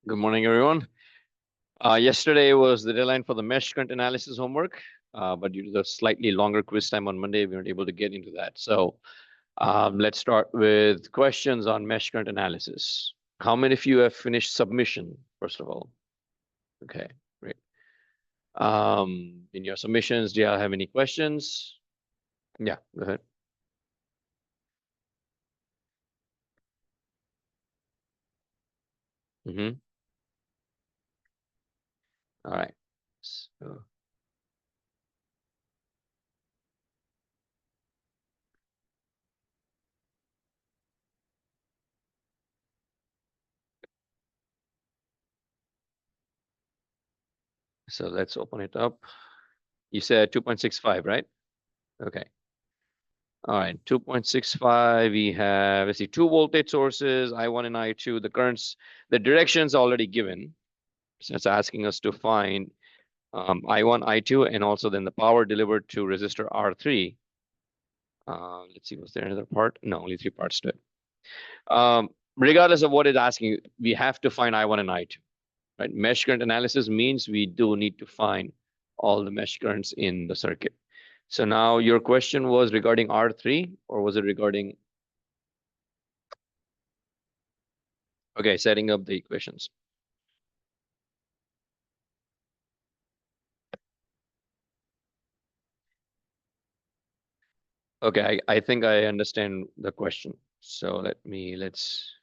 Good morning, everyone. Yesterday was the deadline for the mesh current analysis homework, but due to the slightly longer quiz time on Monday, we weren't able to get into that. So let's start with questions on mesh current analysis. How many of you have finished submission, first of all? Okay, great. In your submissions, do you have any questions? Yeah, go ahead. Mm-hmm. All right. So let's open it up. You said 2.65, right? Okay. All right, 2.65, we have, let's see, two voltage sources, I1 and I2. The currents, the direction's already given. So it's asking us to find I1, I2, and also then the power delivered to resistor R3. Let's see, was there another part? No, only three parts to it. Regardless of what it's asking, we have to find I1 and I2, right? Mesh current analysis means we do need to find all the mesh currents in the circuit. So now your question was regarding R3, or was it regarding? Okay, setting up the equations. Okay, I think I understand the question. So let's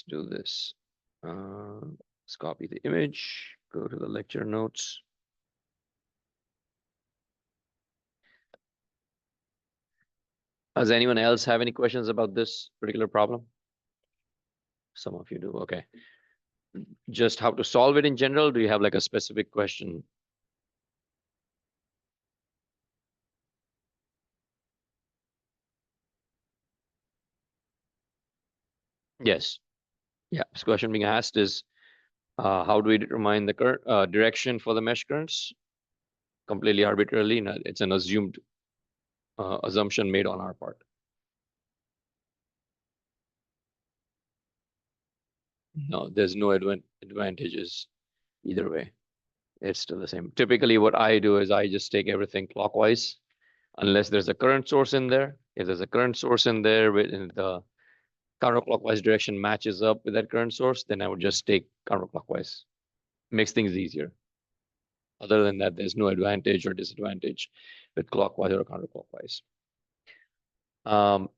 do this. Let's copy the image, go to the lecture notes. Does anyone else have any questions about this particular problem? Some of you do, okay. Just how to solve it in general? Do you have like a specific question? Yes. Yeah, this question being asked is, how do we determine the current direction for the mesh currents? Completely arbitrarily, it's an assumed assumption made on our part. No, there's no advantages either way. It's still the same. Typically, what I do is I just take everything clockwise, unless there's a current source in there. If there's a current source in there within the counterclockwise direction matches up with that current source, then I would just take counterclockwise. Makes things easier. Other than that, there's no advantage or disadvantage with clockwise or counterclockwise.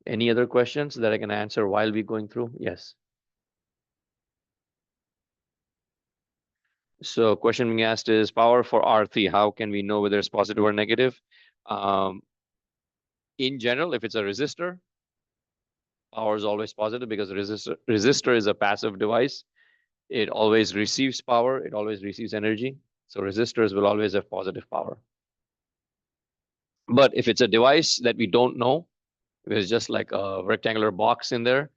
Any other questions that I can answer while we're going through? Yes. So question being asked is power for R3. How can we know whether it's positive or negative? In general, if it's a resistor, power is always positive because resistor is a passive device. It always receives power. It always receives energy. So resistors will always have positive power. But if it's a device that we don't know, if it's just like a rectangular box in there,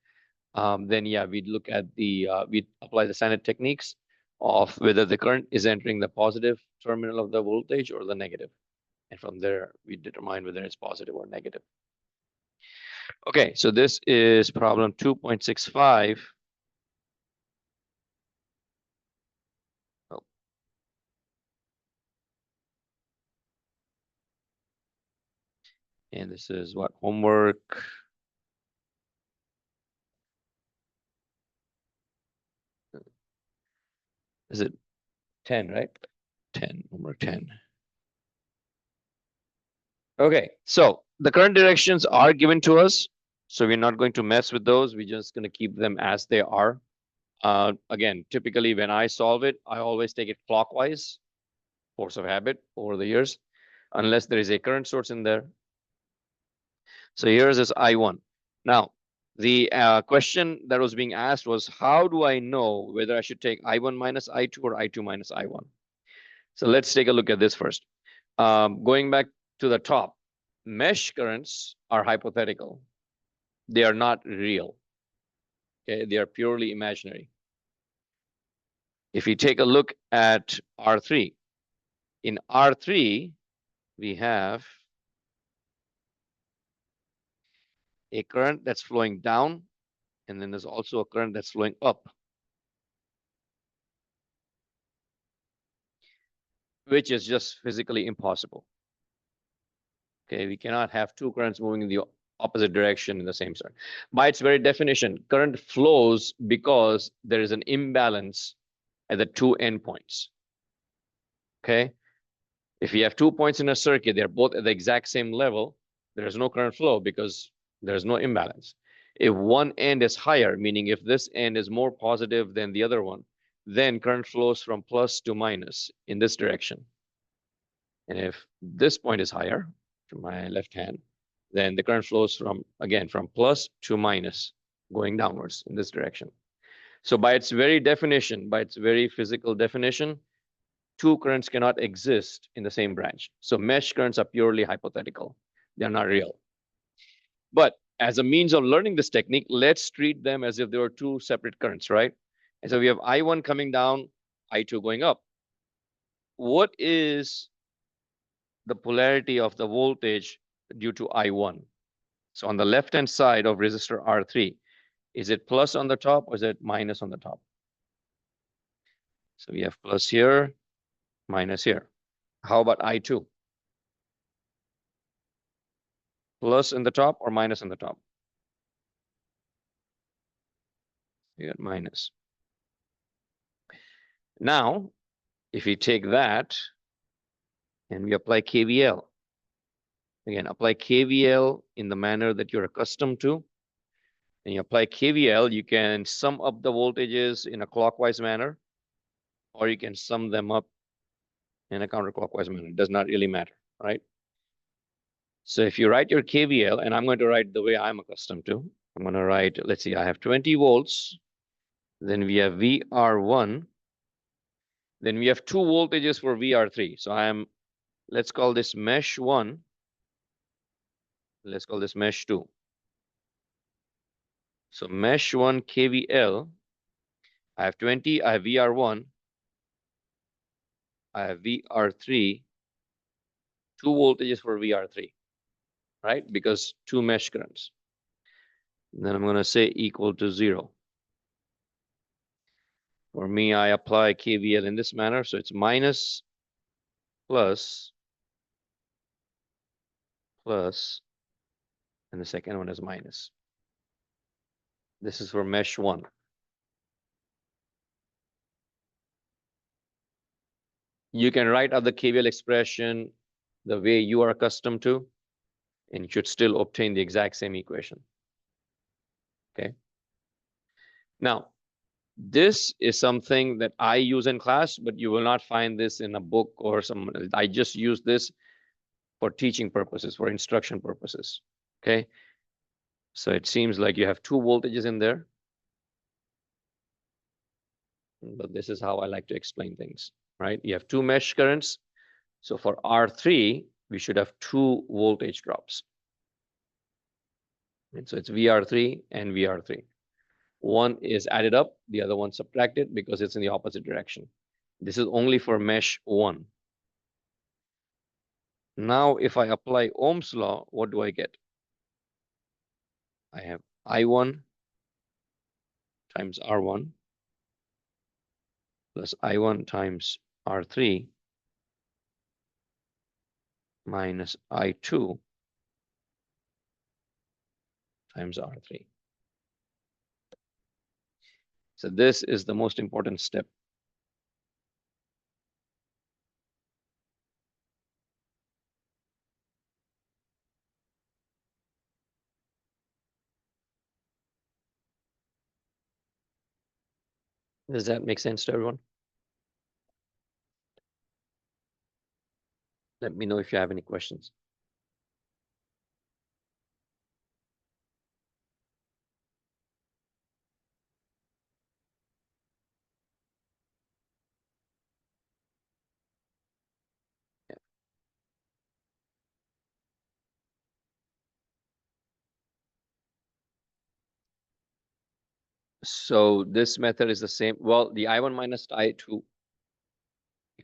then yeah, we'd look at we'd apply the standard techniques of whether the current is entering the positive terminal of the voltage or the negative. And from there, we determine whether it's positive or negative. Okay, so this is problem 2.65. Oh. And this is what, homework? Is it 10, right? 10, homework 10. Okay, so the current directions are given to us. So we're not going to mess with those. We're just going to keep them as they are. Again, typically when I solve it, I always take it clockwise, force of habit over the years, unless there is a current source in there. So here's this I1. Now, the question that was being asked was, how do I know whether I should take I1 minus I2 or I2 minus I1? So let's take a look at this first. Going back to the top, mesh currents are hypothetical. They are not real. Okay, they are purely imaginary. If you take a look at R3, in R3, we have a current that's flowing down, and then there's also a current that's flowing up. which is just physically impossible. Okay, we cannot have two currents moving in the opposite direction in the same circuit. By its very definition, current flows because there is an imbalance at the two endpoints. Okay, if you have 2 points in a circuit, they're both at the exact same level, there is no current flow because there's no imbalance. If one end is higher, meaning if this end is more positive than the other one, then current flows from plus to minus in this direction. And if this point is higher, to my left hand, then the current flows from, again, from plus to minus, going downwards in this direction. So by its very definition, by its very physical definition, two currents cannot exist in the same branch. So mesh currents are purely hypothetical. They're not real. But as a means of learning this technique, let's treat them as if they were two separate currents, right? And so we have I1 coming down, I2 going up. What is the polarity of the voltage due to I1? So on the left-hand side of resistor R3, is it plus on the top or is it minus on the top? So we have plus here, minus here. How about I2? Plus in the top or minus in the top? You got minus. Now, if we take that and we apply KVL, again, apply KVL in the manner that you're accustomed to. And you apply KVL, you can sum up the voltages in a clockwise manner, or you can sum them up in a counterclockwise manner. It does not really matter, right? So if you write your KVL, and I'm going to write the way I'm accustomed to, I'm going to write, let's see, I have 20 volts, then we have VR1, then we have two voltages for VR3. So let's call this mesh 1, let's call this mesh 2. So mesh 1 KVL, I have 20, I have VR1, I have VR3, two voltages for VR3, right? Because two mesh currents. And then I'm going to say equal to 0. For me, I apply KVL in this manner. So it's minus, plus, plus, and the second one is minus. This is for mesh 1. You can write out the KVL expression the way you are accustomed to, and you should still obtain the exact same equation. Okay. Now, this is something that I use in class, but you will not find this in a book or some. I just use this for teaching purposes, for instruction purposes. Okay. So it seems like you have two voltages in there. But this is how I like to explain things, right? You have two mesh currents. So for R3, we should have two voltage drops. And so it's VR3 and VR3. One is added up, the other one subtracted because it's in the opposite direction. This is only for mesh 1. Now, if I apply Ohm's law, what do I get? I have I1 times R1 plus I1 times R3 minus I2 times R3. So this is the most important step. Does that make sense to everyone? Let me know if you have any questions. Yeah. So this method is the same. Well, the I1 minus I2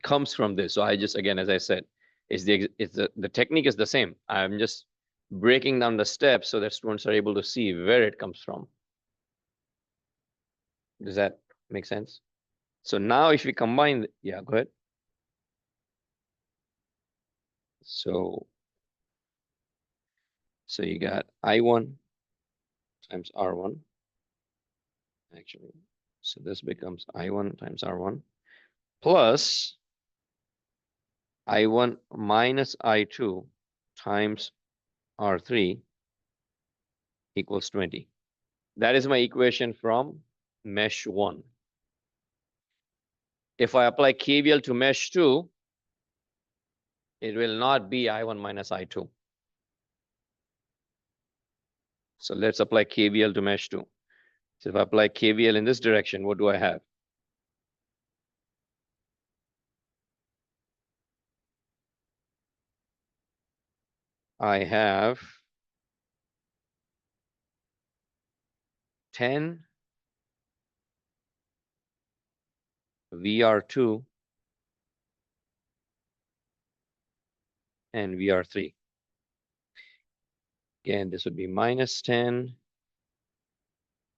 comes from this. So I just, again, as I said, the technique is the same. I'm just breaking down the steps so that students are able to see where it comes from. Does that make sense? So now if we combine, yeah, go ahead. So you got I1 times R1, actually. So this becomes I1 times R1 plus I1 minus I2 times R3 equals 20. That is my equation from mesh 1. If I apply KVL to mesh 2, it will not be I1 minus I2. So let's apply KVL to mesh 2. So if I apply KVL in this direction, what do I have? I have 10 VR2 and VR3. Again, this would be minus 10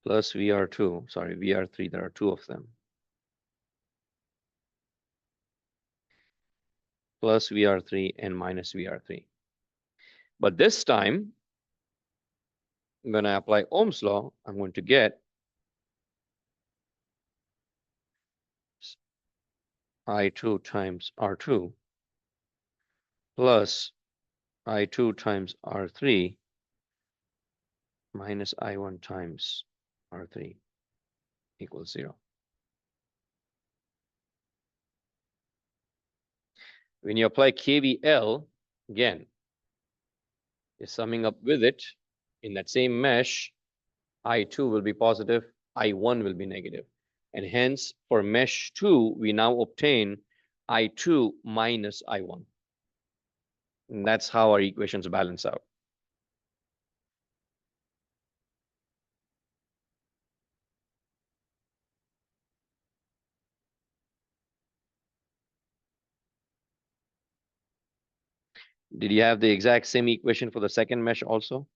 plus VR2. Sorry, VR3, there are two of them. Plus VR3 and minus VR3. But this time, when I apply Ohm's law, I'm going to get I2 times R2 plus I2 times R3 minus I1 times R3 equals 0. When you apply KVL, again, you're summing up with it in that same mesh, I2 will be positive, I1 will be negative. And hence, for mesh 2, we now obtain I2 minus I1. And that's how our equations balance out. Did you have the exact same equation for the second mesh also?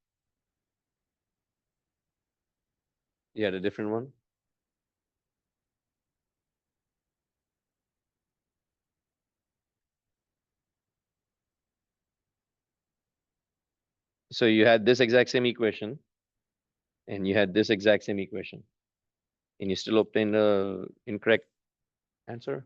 You had a different one? So you had this exact same equation, and you had this exact same equation, and you still obtained the incorrect answer?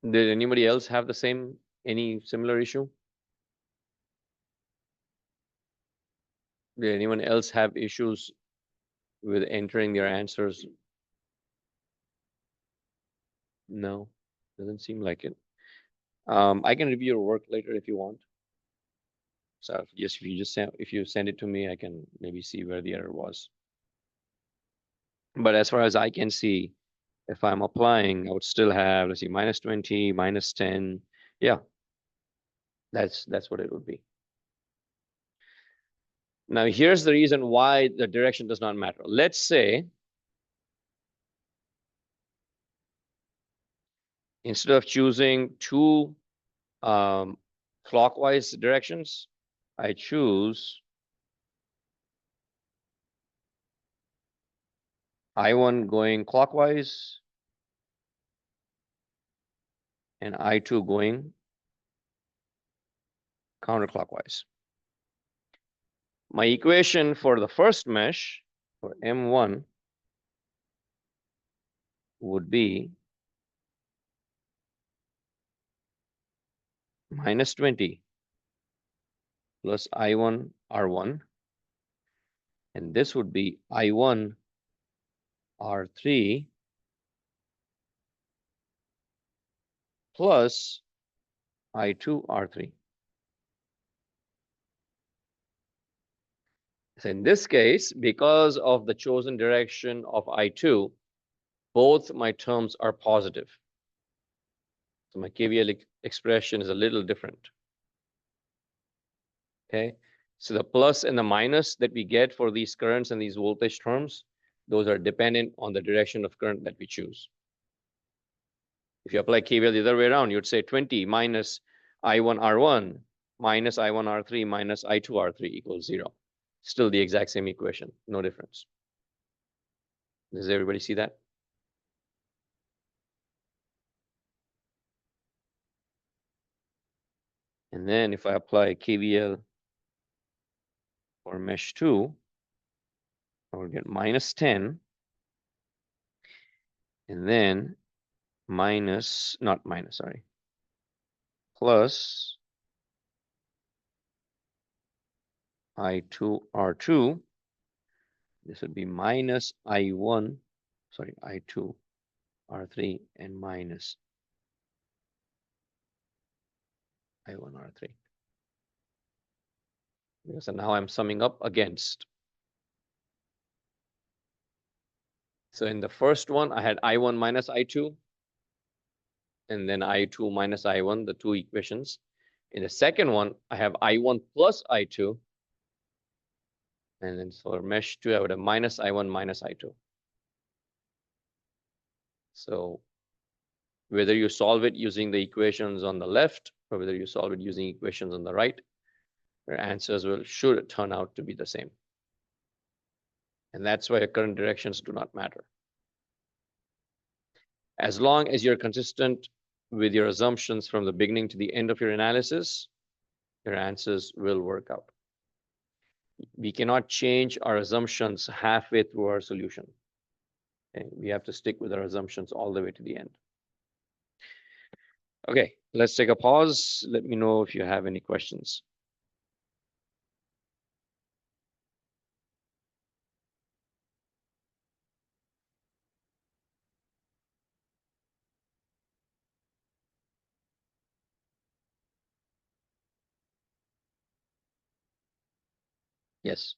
Did anybody else have the same, any similar issue? Did anyone else have issues with entering their answers? No, doesn't seem like it. I can review your work later if you want. So if you just send it to me, I can maybe see where the error was. But as far as I can see, if I'm applying, I would still have, let's see, minus 20, minus 10. Yeah, that's what it would be. Now, here's the reason why the direction does not matter. Let's say instead of choosing two clockwise directions, I choose I1 going clockwise and I2 going counterclockwise. My equation for the first mesh, for M1, would be minus 20 plus I1 R1. And this would be I1 R3 plus I2 R3. So in this case, because of the chosen direction of I2, both my terms are positive. So my KVL expression is a little different. Okay, so the plus and the minus that we get for these currents and these voltage terms, those are dependent on the direction of current that we choose. If you apply KVL the other way around, you'd say 20 minus I1R1 minus I1R3 minus I2R3 equals 0. Still the exact same equation, no difference. Does everybody see that? And then if I apply KVL for mesh 2, I will get minus 10, and then plus I2R2. This would be minus I2R3 and minus I1R3. So now I'm summing up against. So in the first one, I had I1 minus I2, and then I2 minus I1, the two equations. In the second one, I have I1 plus I2. And then for mesh 2, I would have minus I1 minus I2. So whether you solve it using the equations on the left or whether you solve it using equations on the right, your answers should turn out to be the same. And that's why your current directions do not matter. As long as you're consistent with your assumptions from the beginning to the end of your analysis, your answers will work out. We cannot change our assumptions halfway through our solution. Okay? We have to stick with our assumptions all the way to the end. Okay, let's take a pause. Let me know if you have any questions. Yes.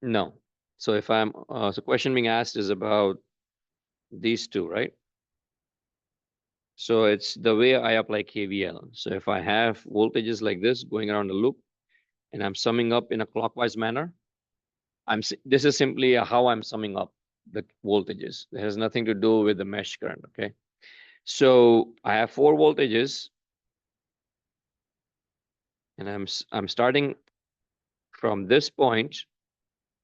No. So if I'm, so question being asked is about these two, right? So it's the way I apply KVL. So if I have voltages like this going around the loop and I'm summing up in a clockwise manner, this is simply how I'm summing up the voltages. It has nothing to do with the mesh current, okay? So I have 4 voltages and I'm starting from this point.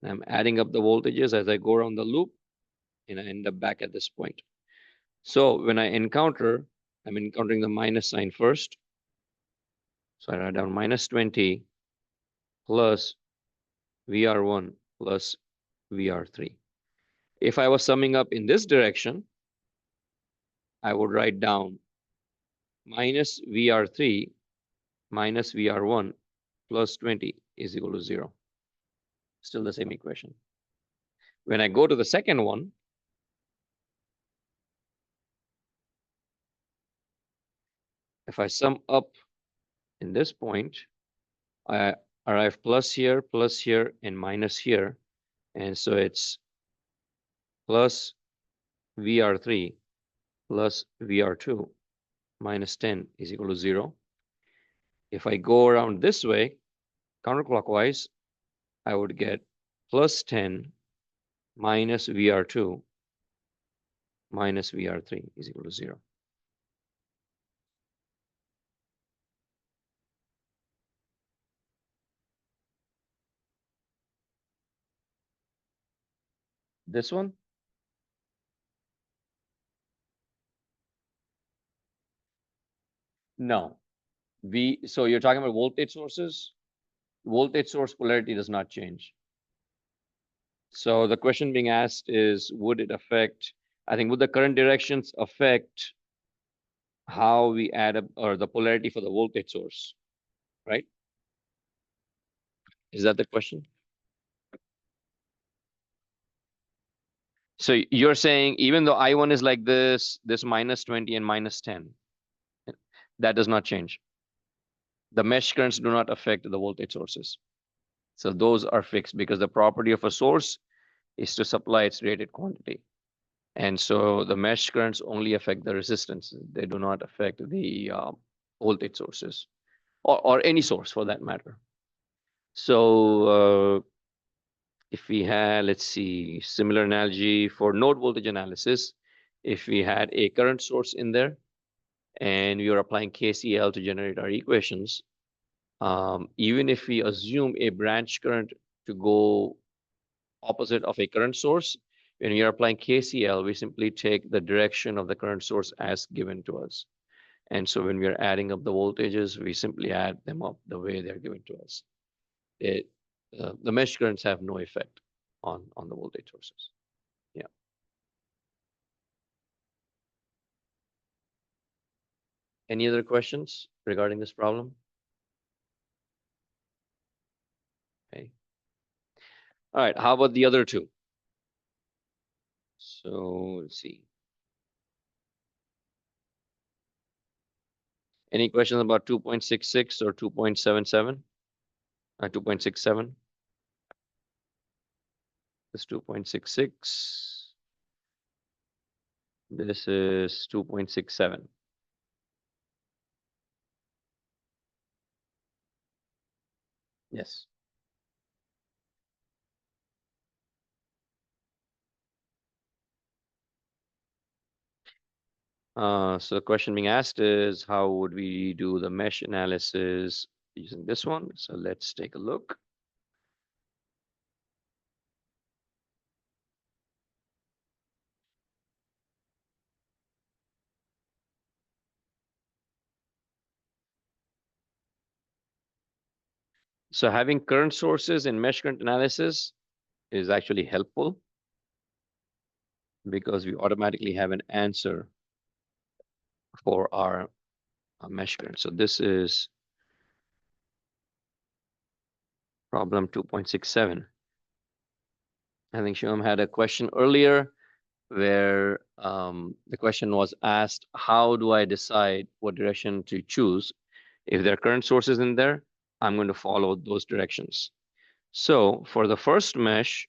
I'm adding up the voltages as I go around the loop and I end up back at this point. So when I'm encountering the minus sign first. So I write down minus 20 plus VR1 plus VR3. If I was summing up in this direction, I would write down minus VR3 minus VR1 plus 20 is equal to 0. Still the same equation. When I go to the second one, if I sum up in this point, I arrive plus here, and minus here. And so it's plus VR3 plus VR2 minus 10 is equal to 0. If I go around this way, counterclockwise, I would get plus 10 minus VR2 minus VR3 is equal to 0. This one? No. So you're talking about voltage sources? Voltage source polarity does not change. So the question being asked is, would it affect, I think, would the current directions affect how we add up or the polarity for the voltage source, right? Is that the question? So you're saying even though I1 is like this minus 20 and minus 10, that does not change. The mesh currents do not affect the voltage sources. So those are fixed because the property of a source is to supply its rated quantity. And so the mesh currents only affect the resistance. They do not affect the voltage sources or any source for that matter. So if we had, let's see, similar analogy for node voltage analysis, if we had a current source in there and we are applying KCL to generate our equations, even if we assume a branch current to go opposite of a current source, when we are applying KCL, we simply take the direction of the current source as given to us. And so when we are adding up the voltages, we simply add them up the way they're given to us. The mesh currents have no effect on the voltage sources. Yeah. Any other questions regarding this problem? Okay. All right. How about the other two? So let's see. Any questions about 2.66 or 2.77? 2.67? This 2.66. This is 2.67. Yes. So the question being asked is, how would we do the mesh analysis using this one? So let's take a look. So having current sources in mesh current analysis is actually helpful because we automatically have an answer for our mesh current. So this is problem 2.67. I think Shivam had a question earlier where the question was asked, how do I decide what direction to choose? If there are current sources in there, I'm going to follow those directions. So for the first mesh,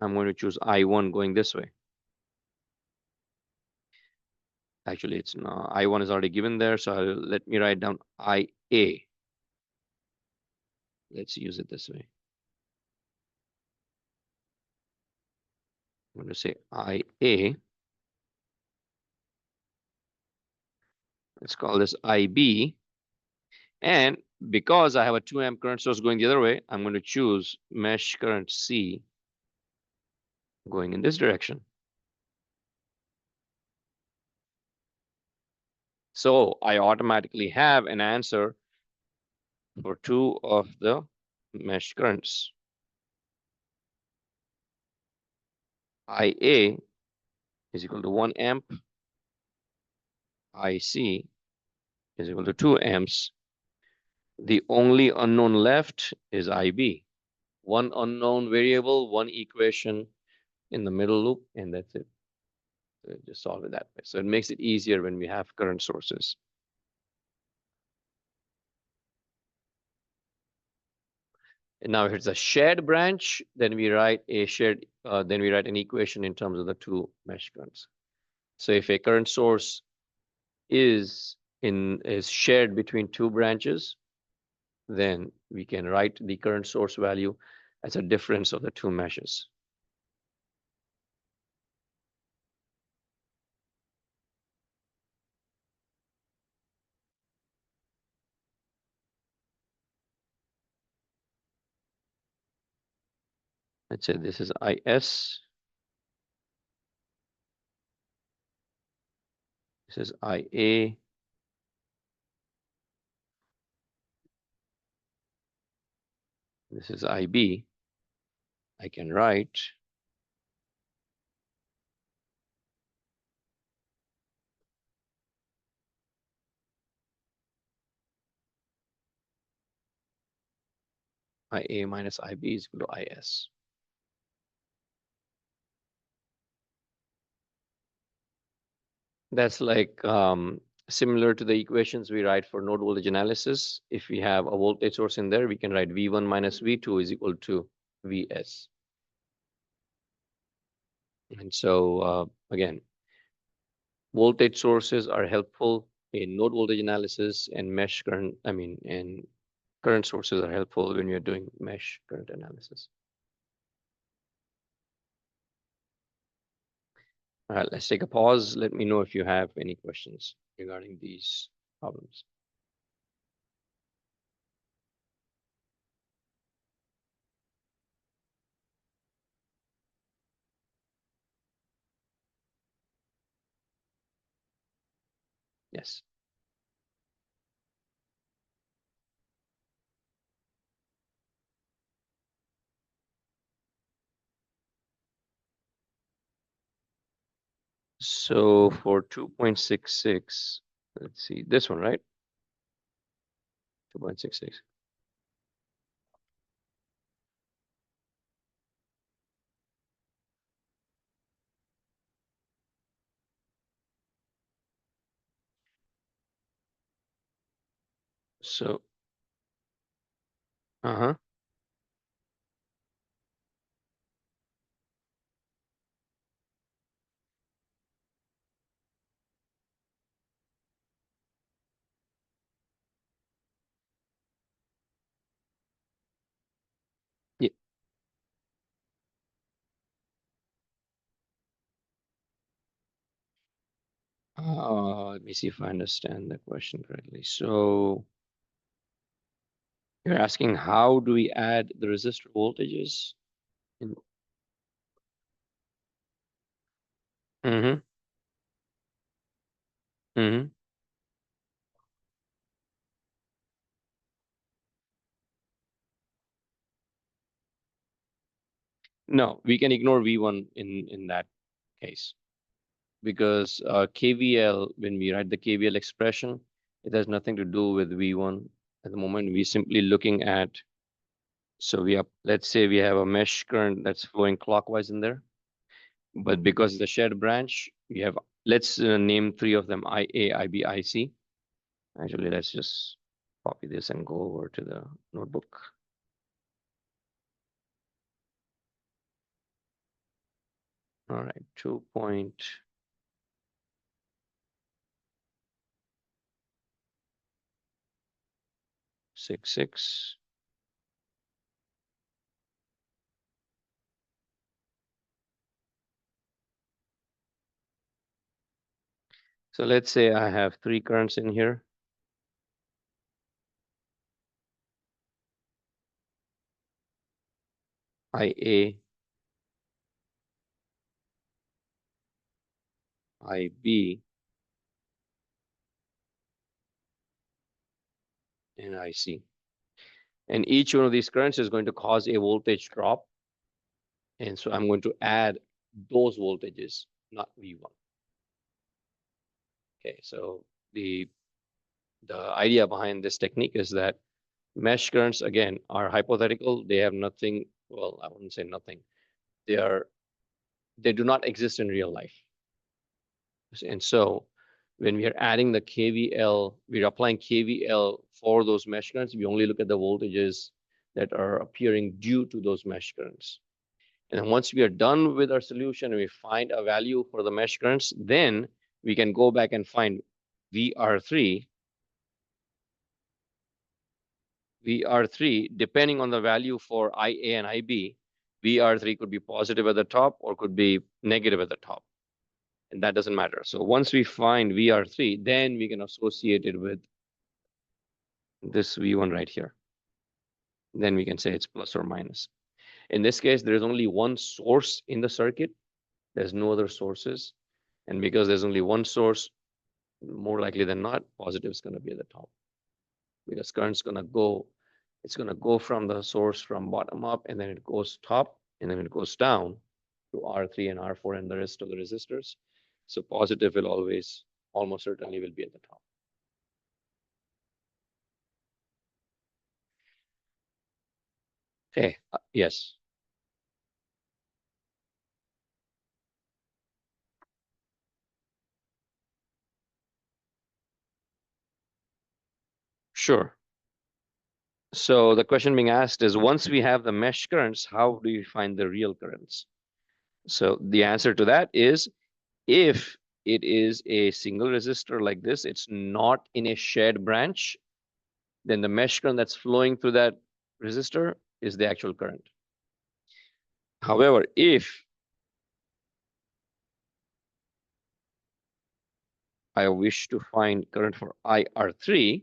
I'm going to choose I1 going this way. Actually, it's not. I1 is already given there, so let me write down IA. Let's use it this way. I'm going to say IA. Let's call this IB. And because I have a 2 amp current source going the other way, I'm going to choose mesh current C going in this direction. So I automatically have an answer for two of the mesh currents. IA is equal to 1 amp. IC is equal to 2 amps. The only unknown left is IB. One unknown variable, one equation in the middle loop, and that's it. So just solve it that way. So it makes it easier when we have current sources. And now if it's a shared branch, then we write an equation in terms of the two mesh currents. So if a current source is shared between two branches, then we can write the current source value as a difference of the two meshes. Let's say this is IS. This is IA. This is IB. I can write IA minus IB is equal to IS. That's like similar to the equations we write for node voltage analysis. If we have a voltage source in there, we can write V1 minus V2 is equal to VS. And so again, voltage sources are helpful in node voltage analysis, and mesh current, and current sources are helpful when you're doing mesh current analysis. All right, let's take a pause. Let me know if you have any questions regarding these problems. Yes. So for 2.66, let's see, this one, right? 2.66. So, uh-huh. Yeah. Let me see if I understand the question correctly. So you're asking how do we add the resistor voltages? In, mm-hmm, mm-hmm. No, we can ignore V1 in that case because KVL, when we write the KVL expression, it has nothing to do with V1 at the moment. We're simply looking at, so we have, let's say we have a mesh current that's flowing clockwise in there, but because it's a shared branch, we have, let's name three of them, IA, IB, IC. Actually, let's just copy this and go over to the notebook. All right, 2.66. So let's say I have three currents in here. IA, IB, and IC. And each one of these currents is going to cause a voltage drop. And so I'm going to add those voltages, not V1. Okay, so the idea behind this technique is that mesh currents, again, are hypothetical. They have nothing, well, I wouldn't say nothing. They are, they do not exist in real life. And so when we are adding the KVL, we're applying KVL for those mesh currents. We only look at the voltages that are appearing due to those mesh currents. And then once we are done with our solution and we find a value for the mesh currents, then we can go back and find VR3. VR3, depending on the value for IA and IB, VR3 could be positive at the top or could be negative at the top. And that doesn't matter. So once we find VR3, then we can associate it with this V1 right here. Then we can say it's plus or minus. In this case, there's only one source in the circuit. There's no other sources. And because there's only one source, more likely than not, positive is going to be at the top. Because current's going to go, it's going to go from the source from bottom up, and then it goes top, and then it goes down to R3 and R4 and the rest of the resistors. So positive will always, almost certainly will be at the top. Okay, yes, sure. So the question being asked is, once we have the mesh currents, how do you find the real currents? So the answer to that is, if it is a single resistor like this, it's not in a shared branch, then the mesh current that's flowing through that resistor is the actual current. However, if I wish to find current for IR3,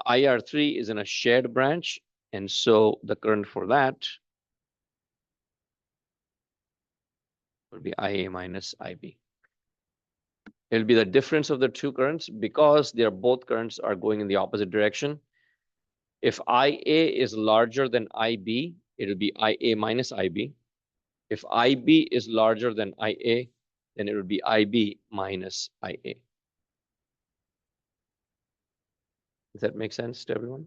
IR3 is in a shared branch, and so the current for that will be IA minus IB. It'll be the difference of the two currents because they are both currents are going in the opposite direction. If IA is larger than IB, it'll be IA minus IB. If IB is larger than IA, then it would be IB minus IA. Does that make sense to everyone?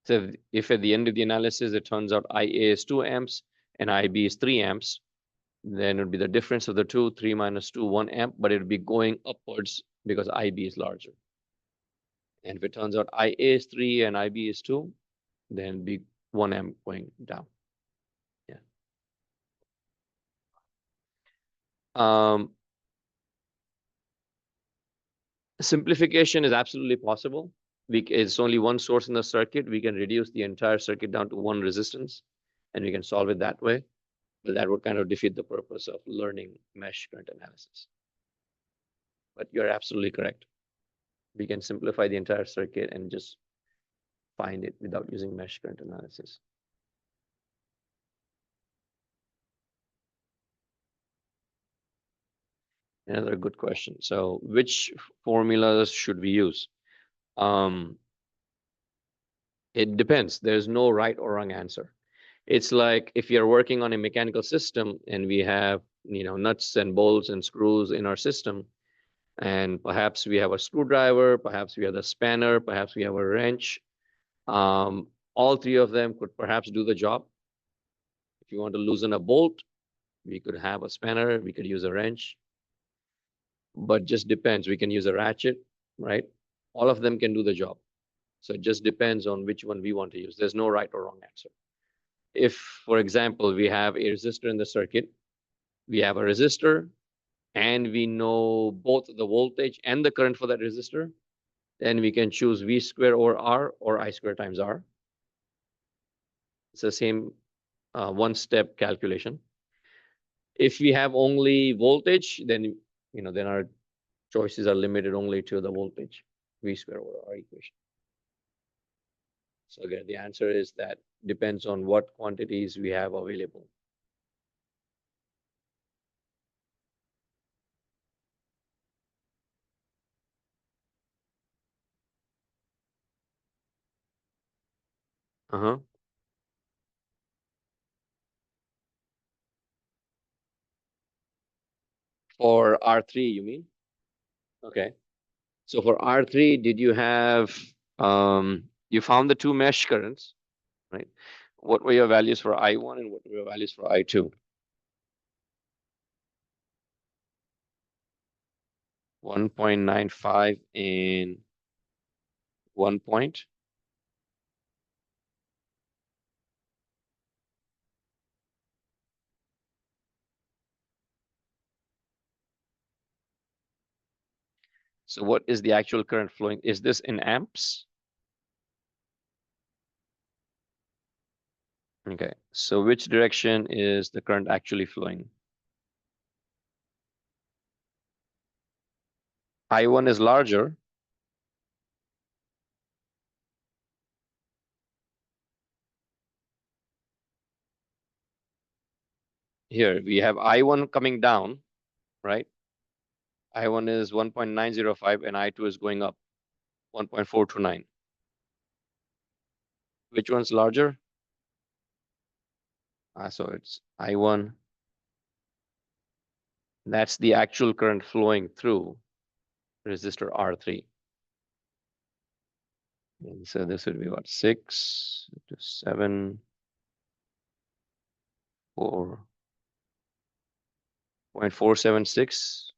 So if at the end of the analysis, it turns out IA is 2 amps and IB is 3 amps, then it would be the difference of the two, 3 minus 2, 1 amp, but it would be going upwards because IB is larger. And if it turns out IA is 3 and IB is 2, then it'd be 1 amp going down. Yeah. Simplification is absolutely possible. It's only one source in the circuit. We can reduce the entire circuit down to one resistance, and we can solve it that way. But that would kind of defeat the purpose of learning mesh current analysis. But you're absolutely correct. We can simplify the entire circuit and just find it without using mesh current analysis. Another good question. So which formulas should we use? It depends. There's no right or wrong answer. It's like if you're working on a mechanical system and we have, nuts and bolts and screws in our system, and perhaps we have a screwdriver, perhaps we have a spanner, perhaps we have a wrench. All three of them could perhaps do the job. If you want to loosen a bolt, we could have a spanner, we could use a wrench, but just depends. We can use a ratchet, right? All of them can do the job. So it just depends on which one we want to use. There's no right or wrong answer. If, for example, we have a resistor in the circuit, we have a resistor, and we know both the voltage and the current for that resistor, then we can choose V square over R or I square times R. It's the same one-step calculation. If we have only voltage, then then our choices are limited only to the voltage, V square over R equation. So again, the answer is that depends on what quantities we have available. Uh-huh. For R3, you mean? Okay. So for R3, did you have, you found the two mesh currents, right? What were your values for I1 and what were your values for I2? 1.95 and 1 point. So what is the actual current flowing? Is this in amps? Okay, so which direction is the current actually flowing? I1 is larger. Here, we have I1 coming down, right? I1 is 1.905 and I2 is going up 1.429. Which one's larger? So it's I1. That's the actual current flowing through resistor R3. And so this would be what, 6 to 7, 4.476.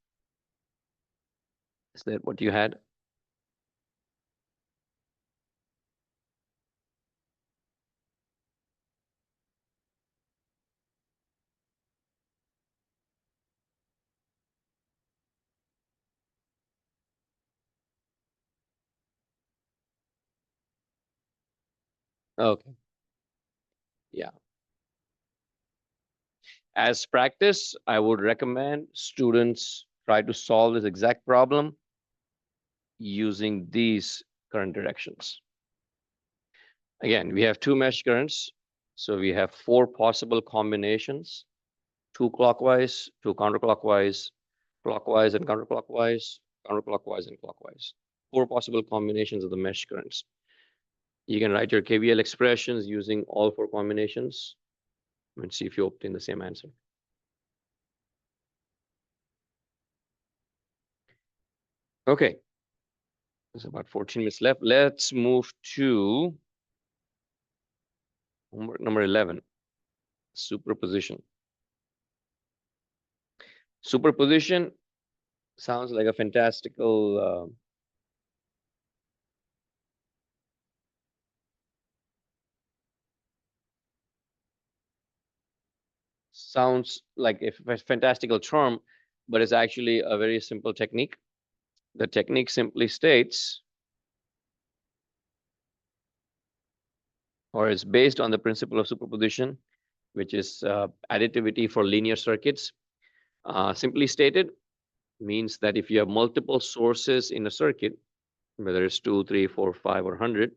Is that what you had? Okay. Yeah. As practice, I would recommend students try to solve this exact problem using these current directions. Again, we have two mesh currents. So we have four possible combinations, two clockwise, two counterclockwise, clockwise and counterclockwise, counterclockwise and clockwise. Four possible combinations of the mesh currents. You can write your KVL expressions using all four combinations and see if you obtain the same answer. Okay, there's about 14 minutes left. Let's move to homework number 11, superposition. Superposition sounds like a fantastical sounds like a fantastical term, but it's actually a very simple technique. The technique simply states, or is based on the principle of superposition, which is additivity for linear circuits. Simply stated, means that if you have multiple sources in a circuit, whether it's 2, 3, 4, 5, or 100,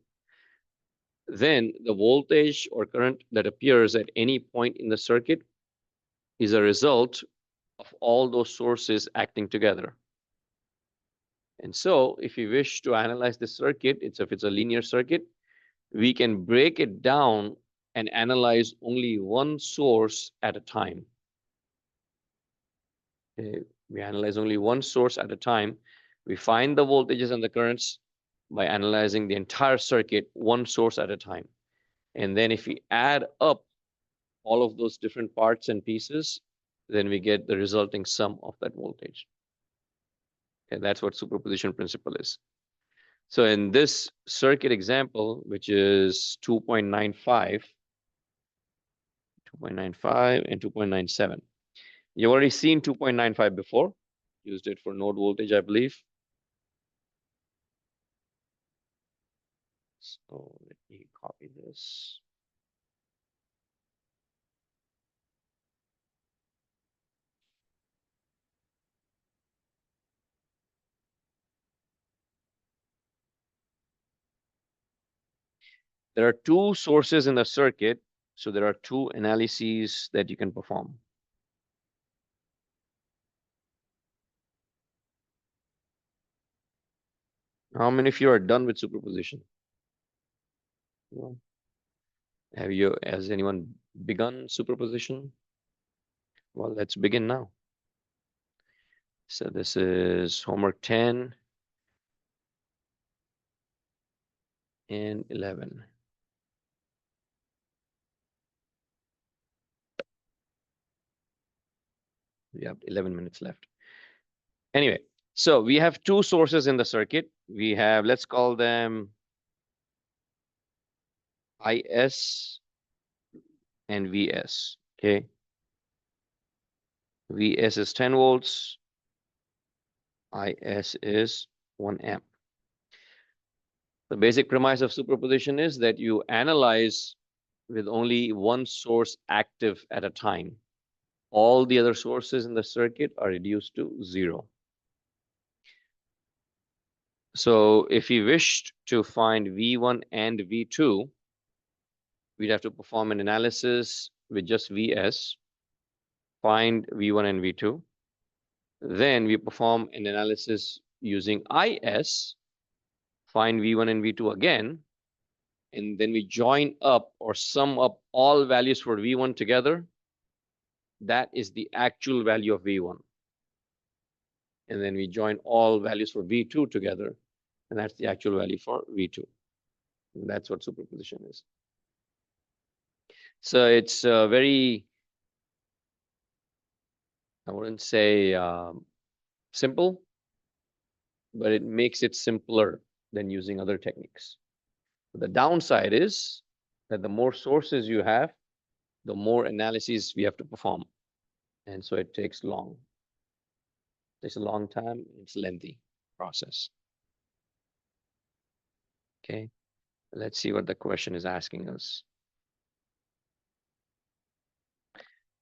then the voltage or current that appears at any point in the circuit is a result of all those sources acting together. And so if you wish to analyze the circuit, if it's a linear circuit, we can break it down and analyze only one source at a time. Okay. We analyze only one source at a time. We find the voltages and the currents by analyzing the entire circuit, one source at a time. And then if we add up all of those different parts and pieces, then we get the resulting sum of that voltage. And that's what superposition principle is. So in this circuit example, which is 2.95, 2.95 and 2.97, you've already seen 2.95 before, used it for node voltage, I believe. So let me copy this. There are two sources in the circuit, so there are two analyses that you can perform. How many of you are done with superposition? Well, has anyone begun superposition? Well, let's begin now. So this is homework 10 and 11. We have 11 minutes left. Anyway, so we have two sources in the circuit. We have, let's call them IS and VS, okay? VS is 10 volts, IS is 1 amp. The basic premise of superposition is that you analyze with only one source active at a time. All the other sources in the circuit are reduced to 0. So if we wished to find V1 and V2, we'd have to perform an analysis with just VS, find V1 and V2. Then we perform an analysis using IS, find V1 and V2 again, and then we join up or sum up all values for V1 together. That is the actual value of V1. And then we join all values for V2 together, and that's the actual value for V2. And that's what superposition is. So it's very, I wouldn't say simple, but it makes it simpler than using other techniques. The downside is that the more sources you have, the more analyses we have to perform. And so it takes long. It takes a long time. It's a lengthy process. Okay. Let's see what the question is asking us.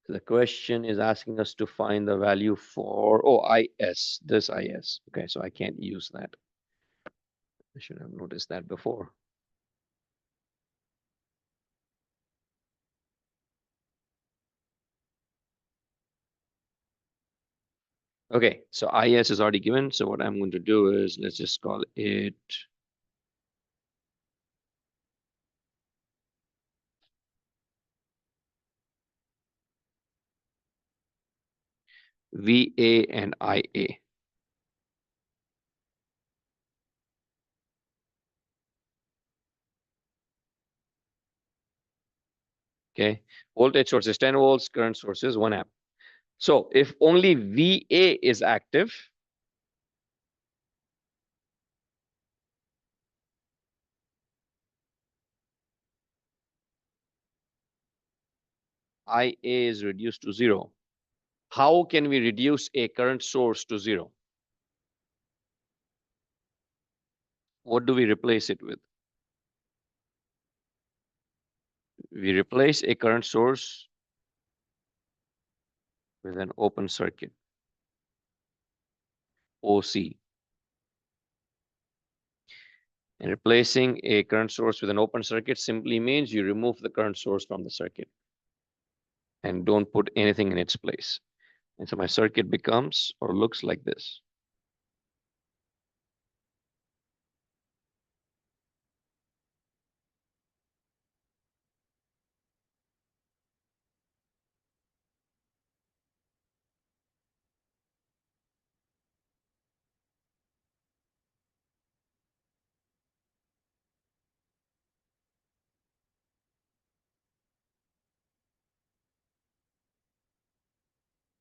So the question is asking us to find the value for, oh, IS, this IS. Okay, so I can't use that. I should have noticed that before. Okay, so IS is already given. So what I'm going to do is let's just call it VA and IA. Okay, voltage source is 10 volts, current source is 1 amp. So if only VA is active, IA is reduced to 0. How can we reduce a current source to 0? What do we replace it with? We replace a current source with an open circuit, OC. And replacing a current source with an open circuit simply means you remove the current source from the circuit and don't put anything in its place. And so my circuit becomes or looks like this.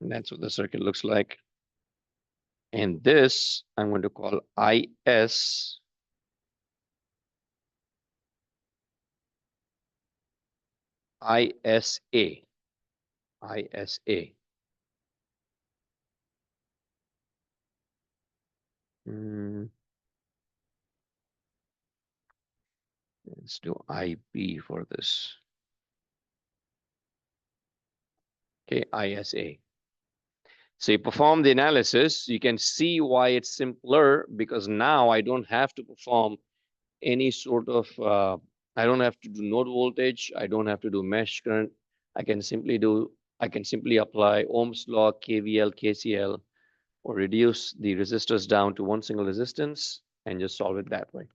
And that's what the circuit looks like. And this I'm going to call IS. ISA. ISA. Mm, let's do IB for this. Okay, ISA. So you perform the analysis, you can see why it's simpler because now I don't have to perform any sort of, I don't have to do node voltage. I don't have to do mesh current. I can simply apply Ohm's law, KVL, KCL, or reduce the resistors down to one single resistance and just solve it that way.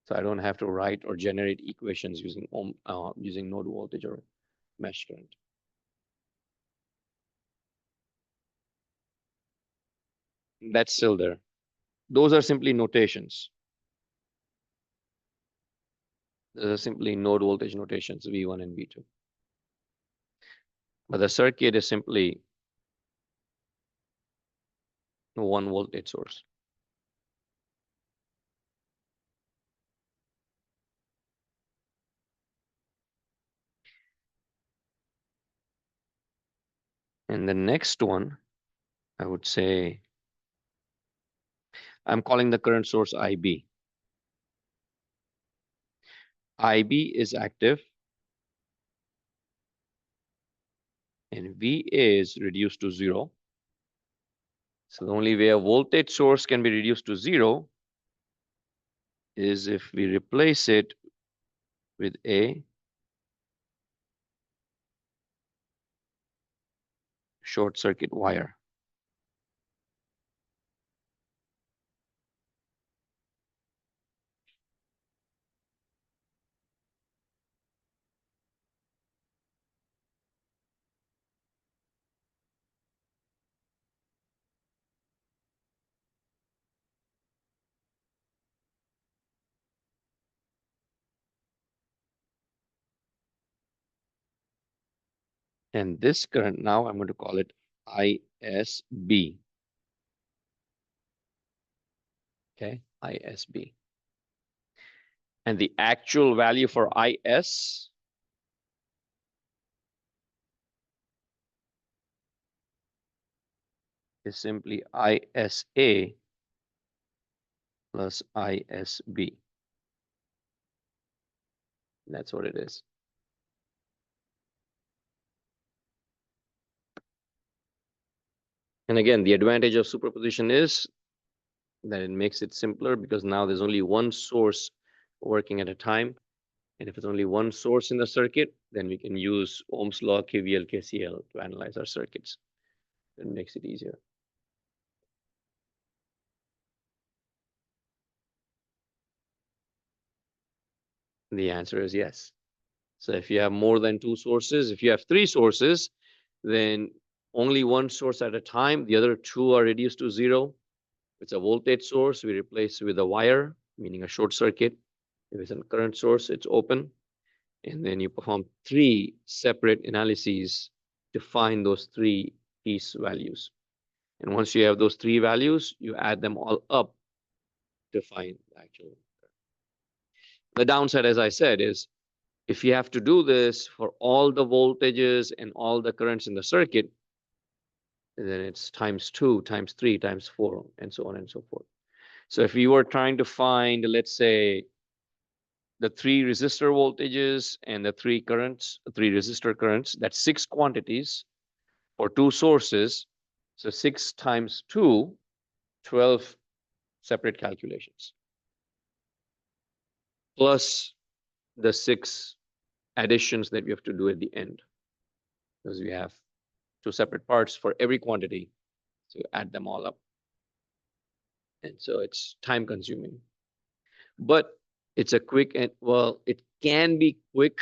So I don't have to write or generate equations using using node voltage or mesh current. That's still there. Those are simply notations. Those are simply node voltage notations, V1 and V2. But the circuit is simply one voltage source. And the next one, I would say, I'm calling the current source IB. IB is active and VA is reduced to 0. So the only way a voltage source can be reduced to 0 is if we replace it with a short circuit wire. And this current now, I'm going to call it ISB. Okay, ISB. And the actual value for IS is simply ISA plus ISB. That's what it is. And again, the advantage of superposition is that it makes it simpler because now there's only one source working at a time. And if it's only one source in the circuit, then we can use Ohm's law, KVL, KCL to analyze our circuits. It makes it easier. The answer is yes. So if you have more than two sources, if you have three sources, then only one source at a time. The other two are reduced to zero. If it's a voltage source, we replace with a wire, meaning a short circuit. If it's a current source, it's open. And then you perform three separate analyses to find those three piece values. And once you have those three values, you add them all up to find the actual. The downside, as I said, is if you have to do this for all the voltages and all the currents in the circuit, then it's times 2, times 3, times 4, and so on and so forth. So if you were trying to find, let's say, the three resistor voltages and the three currents, three resistor currents, that's 6 quantities for two sources. So 6 times 2, 12 separate calculations, plus the 6 additions that we have to do at the end, because we have 2 separate parts for every quantity. So add them all up. And so it's time consuming. But it's a quick, and well, it can be quick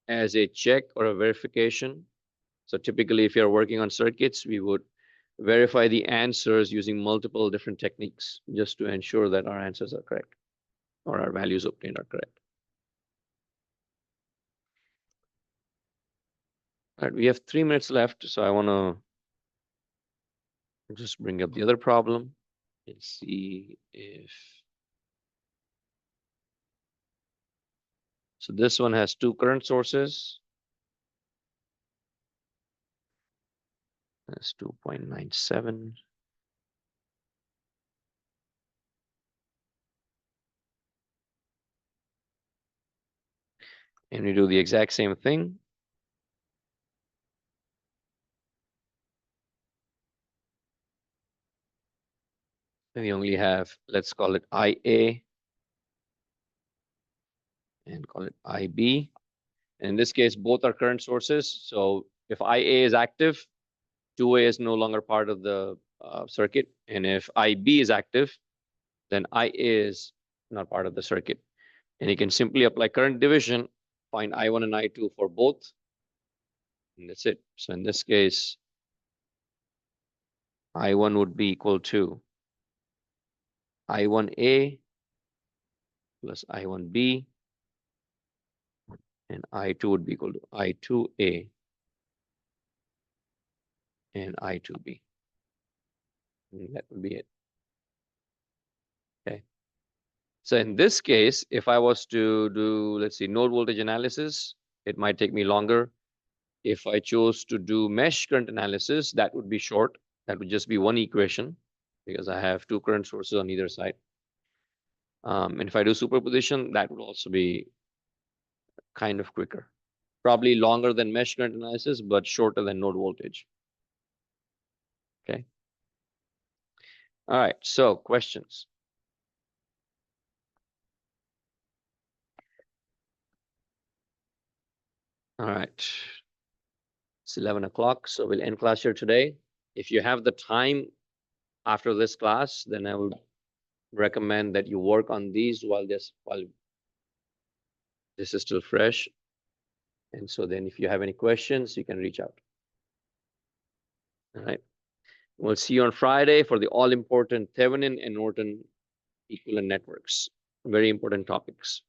as a check or a verification. So typically, if you're working on circuits, we would verify the answers using multiple different techniques just to ensure that our answers are correct or our values obtained are correct. All right, we have 3 minutes left, so I want to just bring up the other problem and see if. So this one has 2 current sources. That's 2.97. And we do the exact same thing. And we only have, let's call it IA and call it IB. And in this case, both are current sources. So if IA is active, 2A is no longer part of the circuit. And if IB is active, then IA is not part of the circuit. And you can simply apply current division, find I1 and I2 for both. And that's it. So in this case, I1 would be equal to I1A plus I1B, and I2 would be equal to I2A and I2B. And that would be it. Okay. So in this case, if I was to do, let's see, node voltage analysis, it might take me longer. If I chose to do mesh current analysis, that would be short. That would just be one equation because I have 2 current sources on either side. And if I do superposition, that would also be kind of quicker. Probably longer than mesh current analysis, but shorter than node voltage. Okay. All right, so questions. All right. It's 11 o'clock, so we'll end class here today. If you have the time after this class, then I would recommend that you work on these while this is still fresh. And so then if you have any questions, you can reach out. All right. We'll see you on Friday for the all-important Thevenin and Norton equivalent networks. Very important topics.